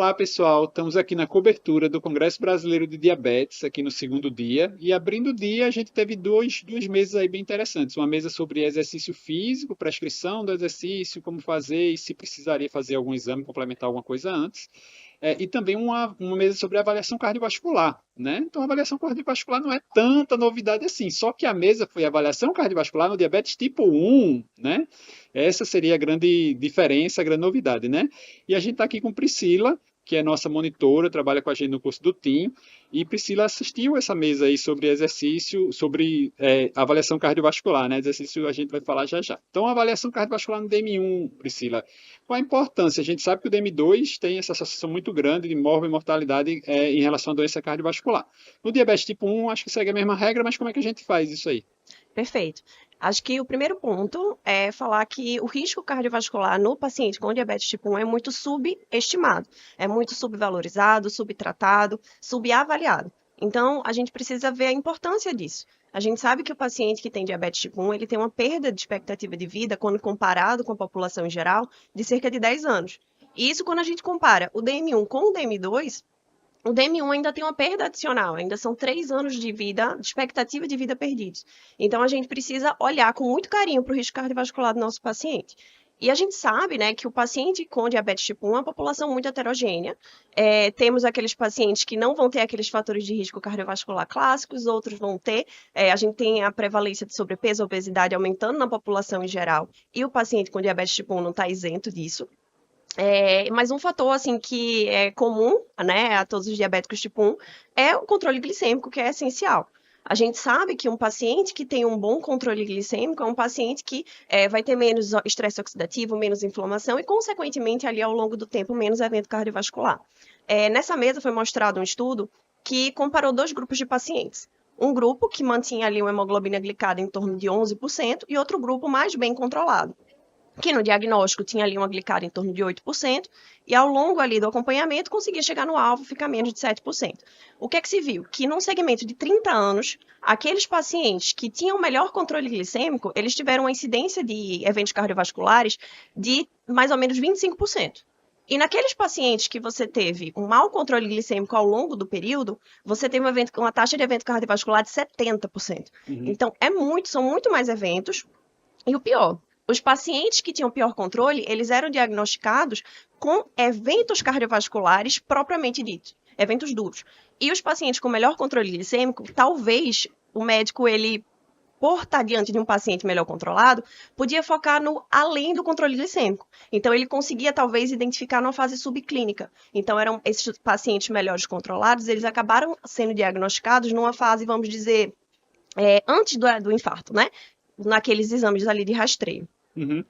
Olá, pessoal. Estamos aqui na cobertura do Congresso Brasileiro de Diabetes, aqui no segundo dia. E abrindo o dia, a gente teve duas mesas aí bem interessantes. Uma mesa sobre exercício físico, prescrição do exercício, como fazer e se precisaria fazer algum exame, complementar alguma coisa antes. E também uma mesa sobre avaliação cardiovascular, né? Então, a avaliação cardiovascular não é tanta novidade assim, só que a mesa foi avaliação cardiovascular no diabetes tipo 1, né? Essa seria a grande diferença, a grande novidade, né? E a gente está aqui com Priscila, que é nossa monitora, trabalha com a gente no curso do TIM, e Priscila assistiu essa mesa aí sobre exercício, sobre avaliação cardiovascular, né? Exercício a gente vai falar já já. Então, a avaliação cardiovascular no DM1, Priscila, qual a importância? A gente sabe que o DM2 tem essa associação muito grande de mortalidade em relação à doença cardiovascular. No diabetes tipo 1, acho que segue a mesma regra, mas como é que a gente faz isso aí? Perfeito. Acho que o primeiro ponto é falar que o risco cardiovascular no paciente com diabetes tipo 1 é muito subestimado, é muito subvalorizado, subtratado, subavaliado. Então, a gente precisa ver a importância disso. A gente sabe que o paciente que tem diabetes tipo 1, ele tem uma perda de expectativa de vida, quando comparado com a população em geral, de cerca de 10 anos. E isso quando a gente compara o DM1 com o DM2, o DM1 ainda tem uma perda adicional, ainda são 3 anos de vida, de expectativa de vida perdidos. Então, a gente precisa olhar com muito carinho para o risco cardiovascular do nosso paciente. E a gente sabe, né, que o paciente com diabetes tipo 1 é uma população muito heterogênea. Temos aqueles pacientes que não vão ter aqueles fatores de risco cardiovascular clássicos, outros vão ter. A gente tem a prevalência de sobrepeso, obesidade aumentando na população em geral, e o paciente com diabetes tipo 1 não está isento disso. Mas um fator assim que é comum, né, a todos os diabéticos tipo 1 é o controle glicêmico, que é essencial. A gente sabe que um paciente que tem um bom controle glicêmico é um paciente que vai ter menos estresse oxidativo, menos inflamação e, consequentemente, ali ao longo do tempo, menos evento cardiovascular. Nessa mesa foi mostrado um estudo que comparou dois grupos de pacientes. Um grupo que mantinha ali uma hemoglobina glicada em torno de 11% e outro grupo mais bem controlado, que no diagnóstico tinha ali uma glicada em torno de 8%, e ao longo ali do acompanhamento conseguia chegar no alvo, ficar menos de 7%. O que é que se viu? Que num segmento de 30 anos, aqueles pacientes que tinham melhor controle glicêmico, eles tiveram uma incidência de eventos cardiovasculares de mais ou menos 25%. E naqueles pacientes que você teve um mau controle glicêmico ao longo do período, você teve uma taxa de evento cardiovascular de 70%. Uhum. Então, são muito mais eventos. E o pior, os pacientes que tinham pior controle, eles eram diagnosticados com eventos cardiovasculares propriamente ditos, eventos duros. E os pacientes com melhor controle glicêmico, talvez o médico, ele, por estar diante de um paciente melhor controlado, podia focar no além do controle glicêmico. Então, ele conseguia, talvez, identificar numa fase subclínica. Então, eram esses pacientes melhores controlados, eles acabaram sendo diagnosticados numa fase, vamos dizer, antes do infarto, né? Naqueles exames ali de rastreio. Uhum.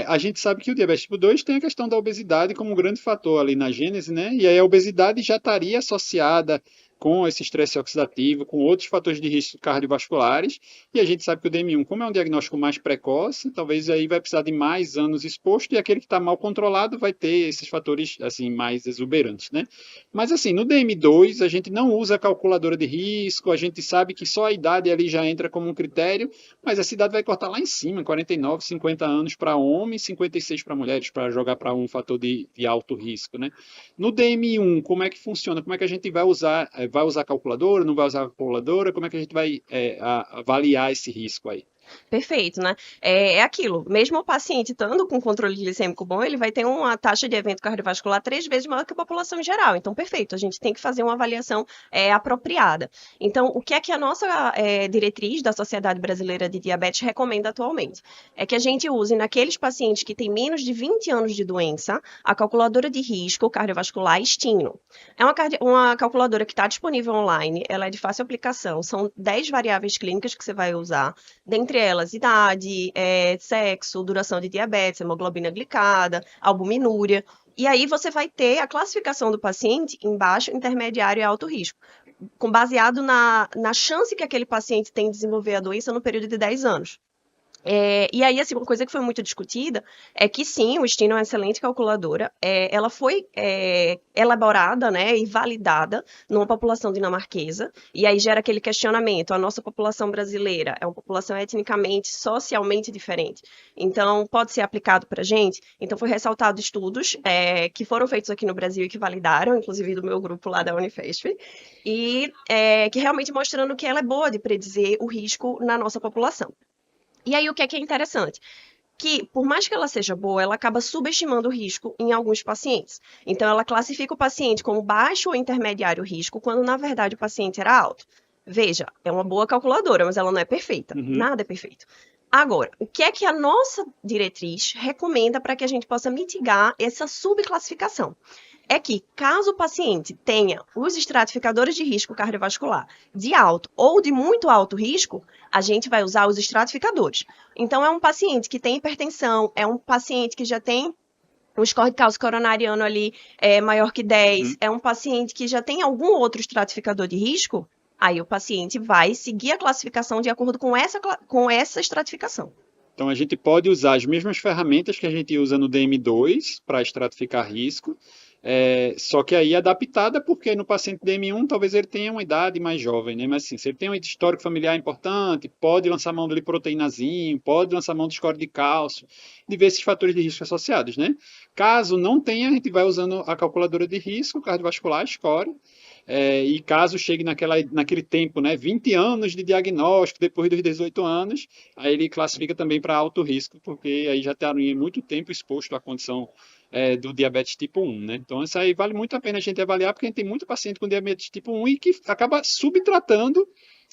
A gente sabe que o diabetes tipo 2 tem a questão da obesidade como um grande fator ali na gênese, né? E aí a obesidade já estaria associada com esse estresse oxidativo, com outros fatores de risco cardiovasculares, e a gente sabe que o DM1, como é um diagnóstico mais precoce, talvez aí vai precisar de mais anos exposto, e aquele que está mal controlado vai ter esses fatores assim mais exuberantes, né? Mas assim, no DM2 a gente não usa calculadora de risco, a gente sabe que só a idade ali já entra como um critério, mas a cidade vai cortar lá em cima, 49, 50 anos para homens, 56 para mulheres, para jogar para um fator de alto risco, né? No DM1, como é que funciona? Como é que a gente vai usar calculadora, não vai usar calculadora? Como é que a gente vai avaliar esse risco aí? Perfeito, né? É aquilo. Mesmo o paciente estando com controle glicêmico bom, ele vai ter uma taxa de evento cardiovascular 3 vezes maior que a população em geral. Então, perfeito. A gente tem que fazer uma avaliação apropriada. Então, o que é que a nossa diretriz da Sociedade Brasileira de Diabetes recomenda atualmente? É que a gente use naqueles pacientes que têm menos de 20 anos de doença a calculadora de risco cardiovascular Stino. É uma calculadora que está disponível online, ela é de fácil aplicação, são 10 variáveis clínicas que você vai usar, dentre elas idade, sexo, duração de diabetes, hemoglobina glicada, albuminúria. E aí você vai ter a classificação do paciente em baixo, intermediário e alto risco, baseado na chance que aquele paciente tem de desenvolver a doença no período de 10 anos. E aí, assim, uma coisa que foi muito discutida é que sim, o Steam é uma excelente calculadora. Ela foi elaborada, né, e validada numa população dinamarquesa. E aí gera aquele questionamento: a nossa população brasileira é uma população etnicamente, socialmente diferente. Então, pode ser aplicado para a gente? Então, foi ressaltado estudos que foram feitos aqui no Brasil e que validaram, inclusive do meu grupo lá da Unifesp, e que realmente mostrando que ela é boa de predizer o risco na nossa população. E aí, o que é interessante? Que, por mais que ela seja boa, ela acaba subestimando o risco em alguns pacientes. Então, ela classifica o paciente como baixo ou intermediário risco, quando na verdade o paciente era alto. Veja, é uma boa calculadora, mas ela não é perfeita. Uhum. Nada é perfeito. Agora, o que é que a nossa diretriz recomenda para que a gente possa mitigar essa subclassificação? É que, caso o paciente tenha os estratificadores de risco cardiovascular de alto ou de muito alto risco, a gente vai usar os estratificadores. Então, é um paciente que tem hipertensão, é um paciente que já tem o score de cálcio coronariano ali maior que 10, é um paciente que já tem algum outro estratificador de risco, aí o paciente vai seguir a classificação de acordo com essa estratificação. Então, a gente pode usar as mesmas ferramentas que a gente usa no DM2 para estratificar risco, só que aí adaptada, porque no paciente DM1 talvez ele tenha uma idade mais jovem, né? Mas assim, se ele tem um histórico familiar importante, pode lançar mão do lipoproteinazinho, pode lançar mão do score de cálcio, diversos fatores de risco associados, né? Caso não tenha, a gente vai usando a calculadora de risco cardiovascular, score, e caso chegue naquele tempo, né, 20 anos de diagnóstico, depois dos 18 anos, aí ele classifica também para alto risco, porque aí já estaria muito tempo exposto à condição do diabetes tipo 1, né? Então, isso aí vale muito a pena a gente avaliar, porque a gente tem muito paciente com diabetes tipo 1 e que acaba subtratando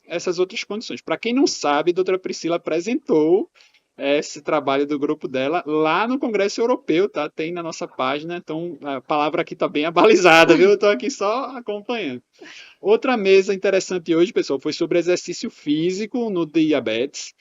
essas outras condições. Para quem não sabe, a doutora Priscila apresentou esse trabalho do grupo dela lá no Congresso Europeu, tá? Tem na nossa página, então a palavra aqui tá bem abalizada, viu? Eu tô aqui só acompanhando. Outra mesa interessante hoje, pessoal, foi sobre exercício físico no diabetes.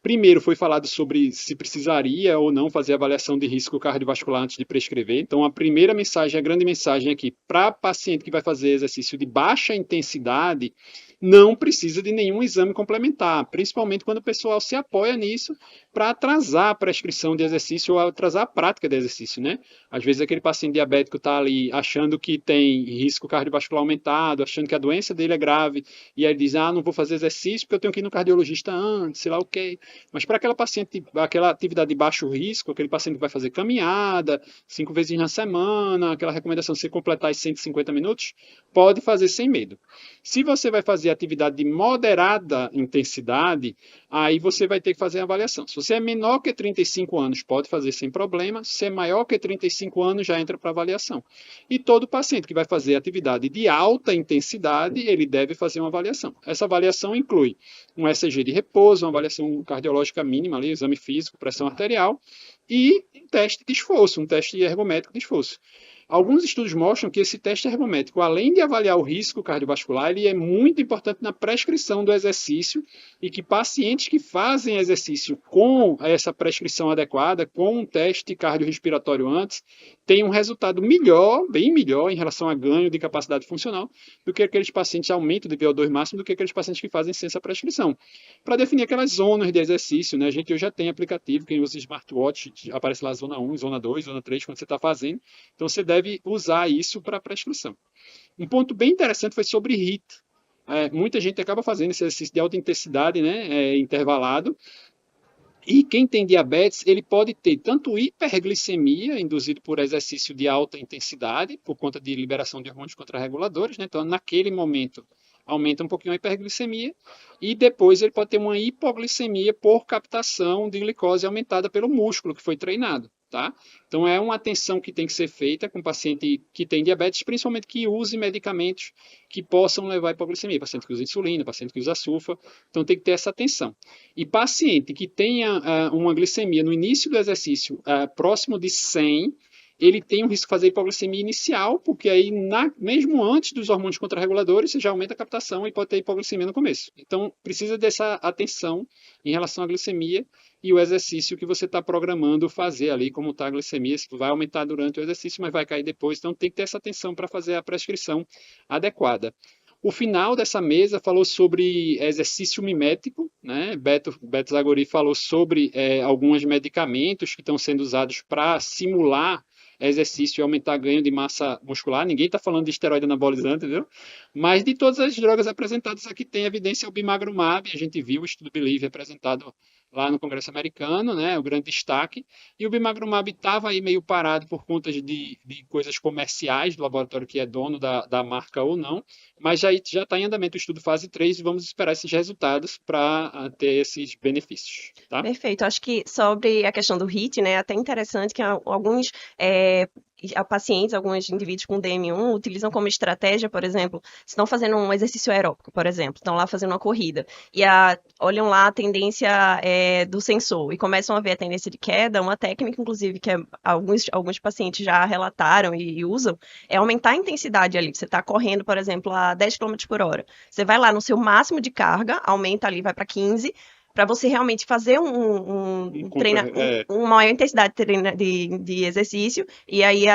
Primeiro foi falado sobre se precisaria ou não fazer avaliação de risco cardiovascular antes de prescrever. Então, a primeira mensagem, a grande mensagem aqui, para paciente que vai fazer exercício de baixa intensidade, não precisa de nenhum exame complementar, principalmente quando o pessoal se apoia nisso para atrasar a prescrição de exercício ou atrasar a prática de exercício, né? Às vezes aquele paciente diabético está ali achando que tem risco cardiovascular aumentado, achando que a doença dele é grave, e aí diz, não vou fazer exercício porque eu tenho que ir no cardiologista antes, sei lá o quê. Mas para aquela paciente, aquela atividade de baixo risco, aquele paciente que vai fazer caminhada 5 vezes na semana, aquela recomendação de você completar os 150 minutos, pode fazer sem medo. Se você vai fazer atividade de moderada intensidade, aí você vai ter que fazer a avaliação. Se você é menor que 35 anos, pode fazer sem problema. Se é maior que 35 anos, já entra para avaliação. E todo paciente que vai fazer atividade de alta intensidade, ele deve fazer uma avaliação. Essa avaliação inclui um ECG de repouso, uma avaliação cardiológica mínima, ali, exame físico, pressão arterial, e um teste de esforço, um teste ergométrico de esforço. Alguns estudos mostram que esse teste ergométrico, além de avaliar o risco cardiovascular, ele é muito importante na prescrição do exercício e que pacientes que fazem exercício com essa prescrição adequada, com um teste cardiorrespiratório antes, têm um resultado melhor, bem melhor em relação a ganho de capacidade funcional do que aqueles pacientes, aumento de VO2 máximo, do que aqueles pacientes que fazem sem essa prescrição. Para definir aquelas zonas de exercício, né, a gente já tem aplicativo, quem usa smartwatch, aparece lá zona 1, zona 2, zona 3, quando você está fazendo. Então, você deve usar isso para prescrição. Um ponto bem interessante foi sobre HIIT. Muita gente acaba fazendo esse exercício de alta intensidade, né, intervalado, e quem tem diabetes, ele pode ter tanto hiperglicemia, induzido por exercício de alta intensidade, por conta de liberação de hormônios contrarreguladores, né? Então, naquele momento, aumenta um pouquinho a hiperglicemia, e depois ele pode ter uma hipoglicemia por captação de glicose aumentada pelo músculo que foi treinado. Tá? Então, é uma atenção que tem que ser feita com o paciente que tem diabetes, principalmente que use medicamentos que possam levar à hipoglicemia. Paciente que usa insulina, paciente que usa sulfa. Então, tem que ter essa atenção. E paciente que tenha uma glicemia no início do exercício próximo de 100, ele tem um risco de fazer hipoglicemia inicial, porque aí, mesmo antes dos hormônios contrarreguladores, você já aumenta a captação e pode ter hipoglicemia no começo. Então, precisa dessa atenção em relação à glicemia e o exercício que você está programando fazer ali, como está a glicemia, se vai aumentar durante o exercício, mas vai cair depois. Então, tem que ter essa atenção para fazer a prescrição adequada. O final dessa mesa falou sobre exercício mimético, né? Beto Zagori falou sobre alguns medicamentos que estão sendo usados para simular exercício e aumentar ganho de massa muscular. Ninguém está falando de esteroide anabolizante, entendeu? Mas de todas as drogas apresentadas aqui tem evidência o bimagrumab. A gente viu o estudo Believe apresentado lá no Congresso Americano, né? O grande destaque. E o bimagrumab estava aí meio parado por conta de coisas comerciais do laboratório que é dono da marca ou não, mas já está em andamento o estudo fase 3 e vamos esperar esses resultados para ter esses benefícios, tá? Perfeito. Acho que sobre a questão do HIIT, né, é até interessante que alguns pacientes, alguns indivíduos com DM1 utilizam como estratégia, por exemplo, estão fazendo um exercício aeróbico, por exemplo, estão lá fazendo uma corrida e olham lá a tendência do sensor e começam a ver a tendência de queda. Uma técnica, inclusive, que alguns pacientes já relataram e usam, é aumentar a intensidade ali. Você está correndo, por exemplo, a 10 km por hora. Você vai lá no seu máximo de carga, aumenta ali, vai para 15, para você realmente fazer uma maior intensidade de exercício e aí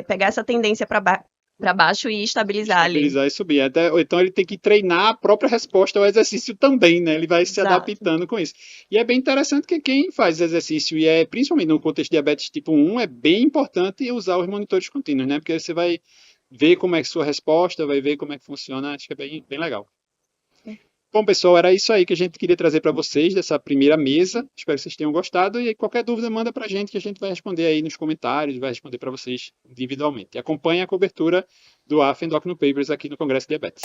pegar essa tendência para baixo e estabilizar ali. Estabilizar e subir. Então ele tem que treinar a própria resposta ao exercício também, né? Ele vai se adaptando com isso. E é bem interessante que quem faz exercício, e principalmente no contexto de diabetes tipo 1, é bem importante usar os monitores contínuos, né? Porque você vai ver como é que sua resposta, vai ver como é que funciona. Acho que é bem, bem legal. Bom, pessoal, era isso aí que a gente queria trazer para vocês dessa primeira mesa. Espero que vocês tenham gostado e qualquer dúvida manda para a gente que a gente vai responder aí nos comentários, vai responder para vocês individualmente. E acompanhe a cobertura do AF Endocrino Papers aqui no Congresso de Diabetes.